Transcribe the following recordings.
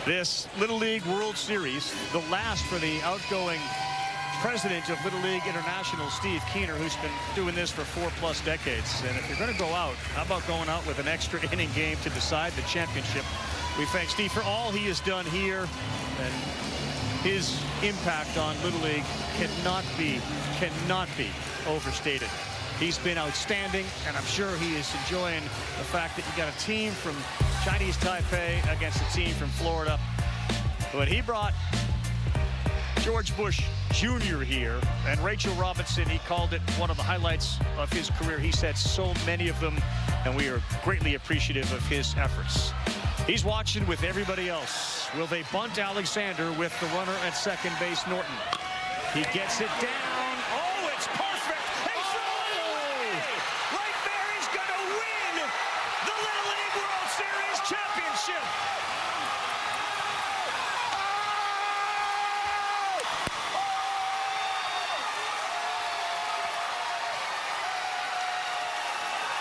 This Little League World Series, the last for the outgoing president of Little League International, Steve Keener, who's been doing this for 4+ decades. And if you're going to go out, how about going out with an extra inning game to decide the championship? We thank Steve for all he has done here, and his impact on Little League cannot be overstated. He's been outstanding, and I'm sure he is enjoying the fact that you got a team from Chinese Taipei against a team from Florida. But he brought George Bush Jr. here, and Rachel Robinson, he called it one of the highlights of his career. He said so many of them, and we are greatly appreciative of his efforts. He's watching with everybody else. Will they bunt Alexander with the runner at second base, Norton? He gets it down. Oh, it's perfect. Right there, he's going to win the Little League World Series championship.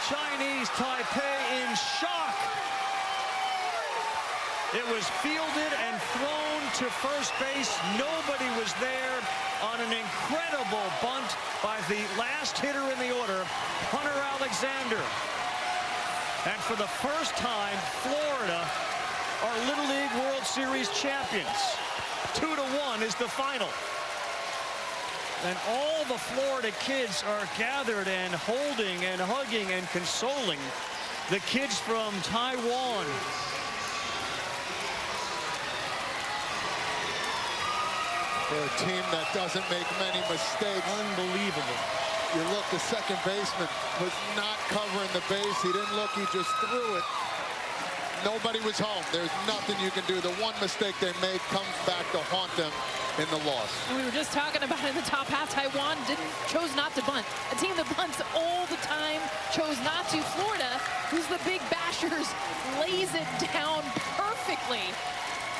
Chinese Taipei in shock. It was fielded and thrown to first base. Nobody was there on an incredible bunt by the last hitter in the order, Hunter Alexander. And for the first time, Florida are Little League World Series champions. 2-1 is the final. And all the Florida kids are gathered and holding and hugging and consoling the kids from Taiwan. They're a team that doesn't make many mistakes. Unbelievable. You look, the second baseman was not covering the base. He didn't look, he just threw it. Nobody was home. There's nothing you can do. The one mistake they made comes back to haunt them in the loss. And we were just talking about it in the top half. Taiwan chose not to bunt. A team that bunts all the time chose not to. Florida, who's the big bashers, lays it down perfectly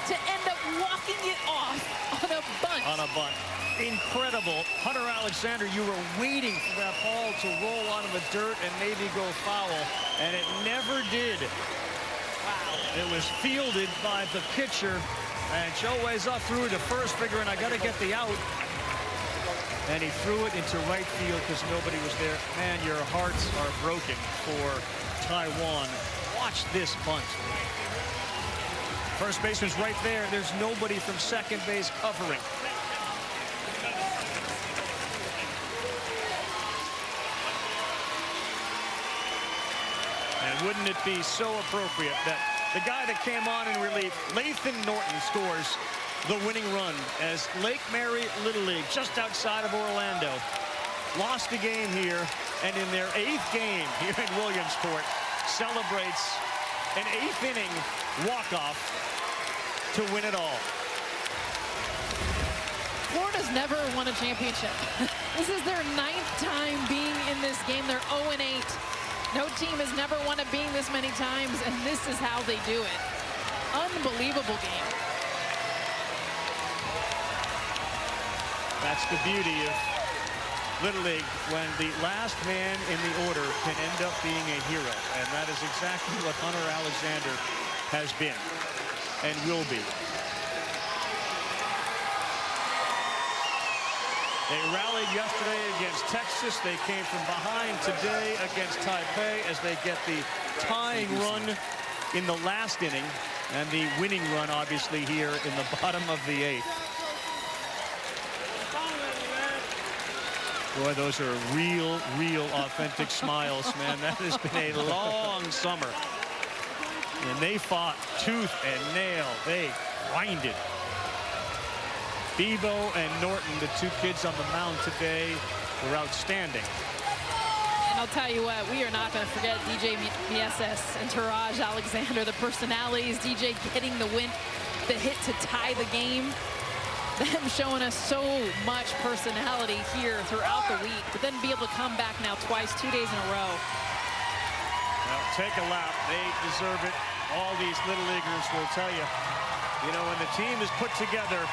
to end up walking it off on a bunt. On a bunt. Incredible. Hunter Alexander, you were waiting for that ball to roll onto the dirt and maybe go foul, and it never did. Wow. It was fielded by the pitcher, and Joe Weza threw it to first, figuring I got to get the out. And he threw it into right field because nobody was there. Man, your hearts are broken for Taiwan. Watch this bunt. First baseman's right there. There's nobody from second base covering. And wouldn't it be so appropriate that the guy that came on in relief, Lathan Norton, scores the winning run as Lake Mary Little League, just outside of Orlando, lost a game here, and in their 8th game here in Williamsport, celebrates an 8th inning walk-off to win it all. Florida's never won a championship. This is their 9th time being in this game. They're 0-8. No team has never won a being this many times, and this is how they do it. Unbelievable game. That's the beauty of Little League, when the last man in the order can end up being a hero, and that is exactly what Hunter Alexander has been and will be. They rallied yesterday against Texas. They came from behind today against Taipei as they get the tying run in the last inning and the winning run, obviously, here in the bottom of the 8th. Boy, those are real authentic smiles, man. That has been a long summer. And they fought tooth and nail. They grinded. Bebo and Norton, the 2 kids on the mound today, were outstanding. And I'll tell you what, we are not going to forget DJ Mieses and Taraj Alexander, the personalities. DJ getting the win, the hit to tie the game. Them showing us so much personality here throughout the week, but then be able to come back now twice, 2 days in a row. Well, take a lap. They deserve it. All these Little Leaguers will tell you, when the team is put together,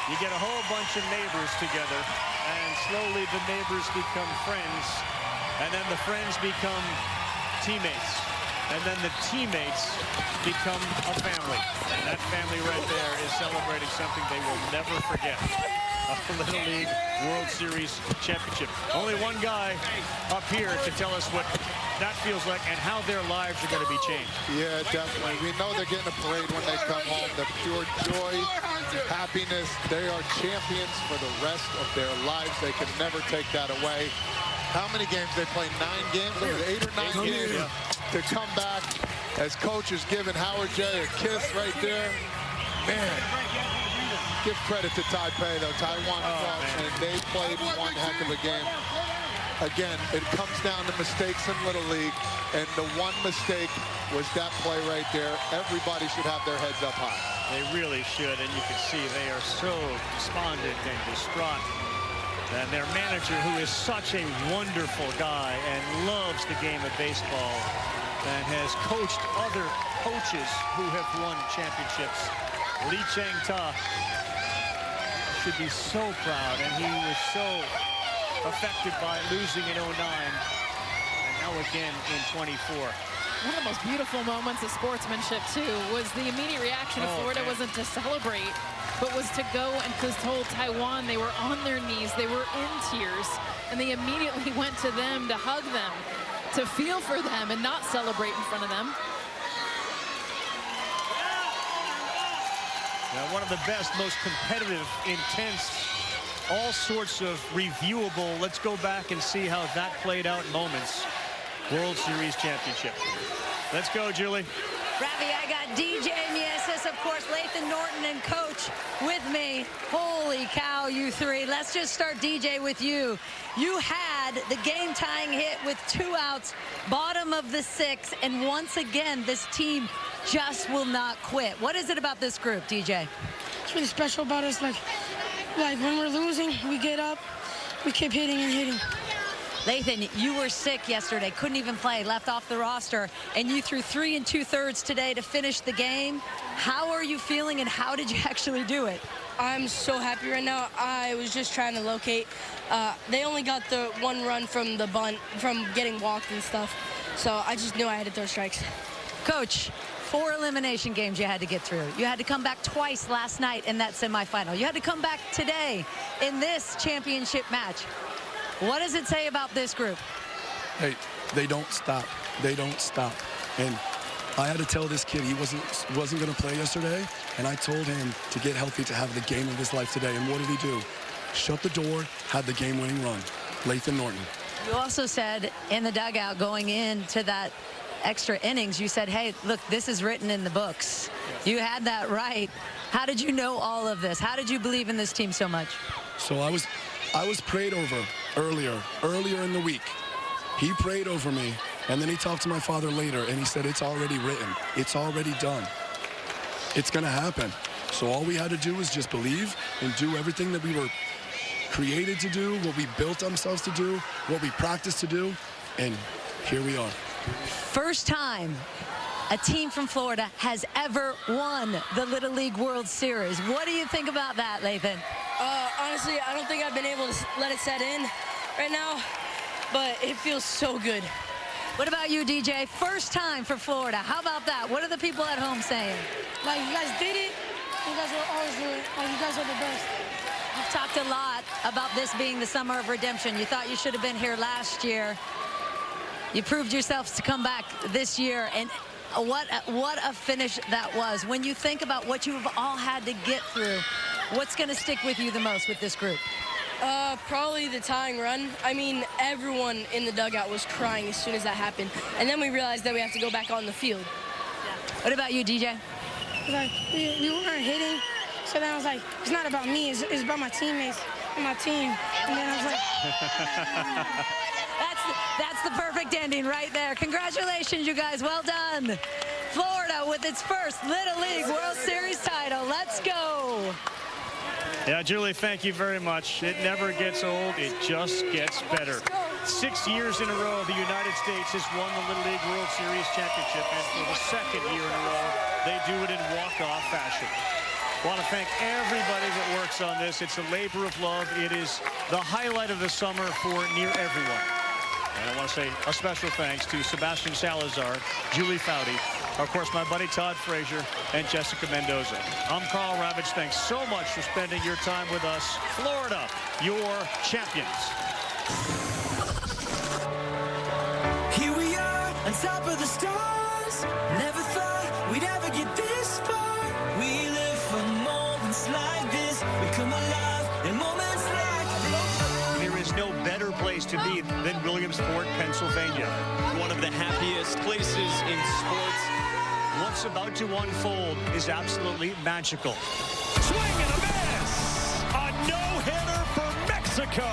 you get a whole bunch of neighbors together, and slowly the neighbors become friends, and then the friends become teammates. and then the teammates become a family. And that family right there is celebrating something they will never forget. A Little League World Series championship. Only one guy up here to tell us what that feels like and how their lives are going to be changed. Yeah, definitely. We know they're getting a parade when they come home. The pure joy, happiness. They are champions for the rest of their lives. They can never take that away. How many games they play? 9 games? It was 8 or 9 games to come back as coach is giving Howard J a kiss right there. Man, give credit to Taipei, though. Taiwan fought, and they played one heck of a game. Again, it comes down to mistakes in Little League, and the one mistake was that play right there. Everybody should have their heads up high. They really should, and you can see they are so despondent and distraught. And their manager, who is such a wonderful guy and loves the game of baseball and has coached other coaches who have won championships, Lee Chang-ta, should be so proud, and he was so affected by losing in 09 and now again in 24. One of the most beautiful moments of sportsmanship, too, was the immediate reaction of Florida wasn't to celebrate, but was to go and told Taiwan they were on their knees, they were in tears, and they immediately went to them to hug them, to feel for them and not celebrate in front of them. Now, one of the best, most competitive, intense, all sorts of reviewable, let's go back and see how that played out moments. World Series championship. Let's go, Julie. Ravi, I got DJ Mieses, of course, Lathan Norton and Coach with me. Holy cow, you three. Let's just start, DJ, with you. You had the game-tying hit with 2 outs, bottom of the 6th, and once again, this team just will not quit. What is it about this group, DJ? It's really special about us. Like when we're losing, we get up, we keep hitting and hitting. Lathan, you were sick yesterday, couldn't even play, left off the roster, and you threw 3 2/3 today to finish the game. How are you feeling, and how did you actually do it? I'm so happy right now. I was just trying to locate. They only got the 1 run from the bunt, from getting walked and stuff, so I just knew I had to throw strikes. Coach, 4 elimination games you had to get through. You had to come back twice last night in that semifinal. You had to come back today in this championship match. What does it say about this group? Hey, they don't stop. They don't stop. And I had to tell this kid he wasn't going to play yesterday, and I told him to get healthy to have the game of his life today. And what did he do? Shut the door, had the game-winning run. Lathan Norton. You also said in the dugout going into that extra innings, you said, hey, look, this is written in the books. You had that right. How did you know all of this? How did you believe in this team so much? So I was prayed over earlier in the week. He prayed over me, and then he talked to my father later, and he said, it's already written. It's already done. It's going to happen. So all we had to do was just believe and do everything that we were created to do, what we built ourselves to do, what we practiced to do, and here we are. First time a team from Florida has ever won the Little League World Series. What do you think about that, Lathan? Honestly, I don't think I've been able to let it set in right now, but it feels so good. What about you, DJ? First time for Florida. How about that? What are the people at home saying? Like, you guys did it. You guys will always do it. Like, you guys are the best. You've talked a lot about this being the summer of redemption. You thought you should have been here last year. You proved yourselves to come back this year, and what a finish that was. When you think about what you've all had to get through, what's going to stick with you the most with this group? Probably the tying run. I mean, everyone in the dugout was crying as soon as that happened. And then we realized that we have to go back on the field. Yeah. What about you, DJ? Like, we weren't hitting. So then I was like, it's not about me. It's about my teammates and my team. And then I was like... That's the perfect ending right there. Congratulations, you guys. Well done. Florida with its first Little League World Series title. Let's go. Yeah, Julie, thank you very much. It never gets old. It just gets better. 6 years in a row, the United States has won the Little League World Series championship, and for the 2nd year in a row, they do it in walk-off fashion. I want to thank everybody that works on this. It's a labor of love. It is the highlight of the summer for near everyone. And I want to say a special thanks to Sebastian Salazar, Julie Foudy, of course, my buddy Todd Frazier, and Jessica Mendoza. I'm Carl Ravitch. Thanks so much for spending your time with us. Florida, your champions. Here we are on top of the stars. Never thought we'd ever get this far. We live for moments like this. We come alive in moments like this. There is no better place to be than Williamsport, Pennsylvania. One of the happiest places in sports. What's about to unfold is absolutely magical. Swing and a miss! A no-hitter for Mexico.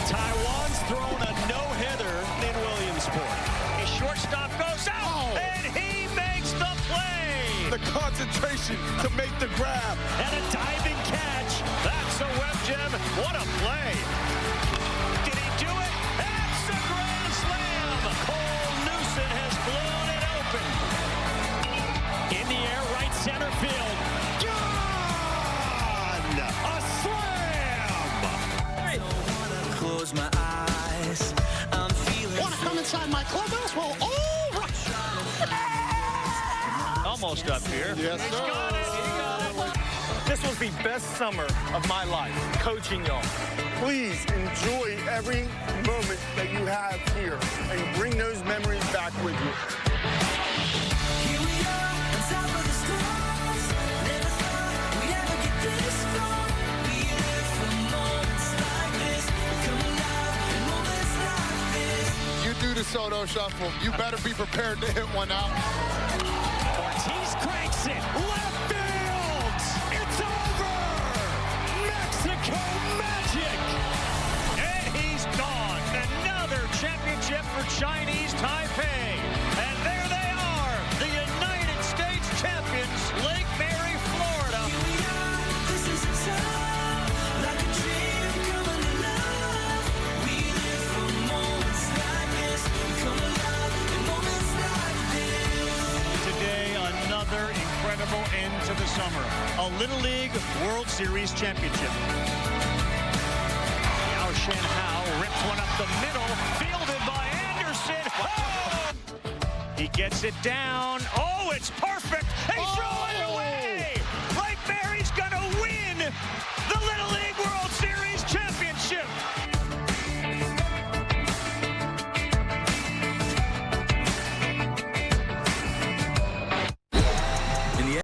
Taiwan's thrown a no-hitter in Williamsport. A shortstop goes out, and he makes the play. The concentration to make the grab. And a diving catch. That's a web gem. What a play. Did he do it? That's a grand slam. Cole Newson has blown it open. In the air, right center field. Gone! A slam! Close my eyes. I'm feeling. Want to come inside my clubhouse? Well, all right. Almost up here. Yes, He's sir. got it. He got it. This was the best summer of my life, coaching y'all. Please enjoy every moment that you have here and bring those memories back with you. Here we are on top of the stars. Never thought we'd ever get this far. We live for moments like this. We come alive in moments like this. You do the Soto shuffle. You better be prepared to hit one out. Ortiz cranks it. Left field. It's over. Mexico magic. And he's gone. Another championship for Chinese Taipei. And there they are, the United States champions, Lake Mary, Florida. Here we are. This is a time like a dream coming to life. We live for moments like this. We come alive in moments like this. Today, another incredible end to the summer. A Little League World Series championship. Yao Shen Hao rips one up the middle, fielded by Anderson. Oh! He gets it down. Oh, it's perfect. He threw it away. Lake Mary's gonna win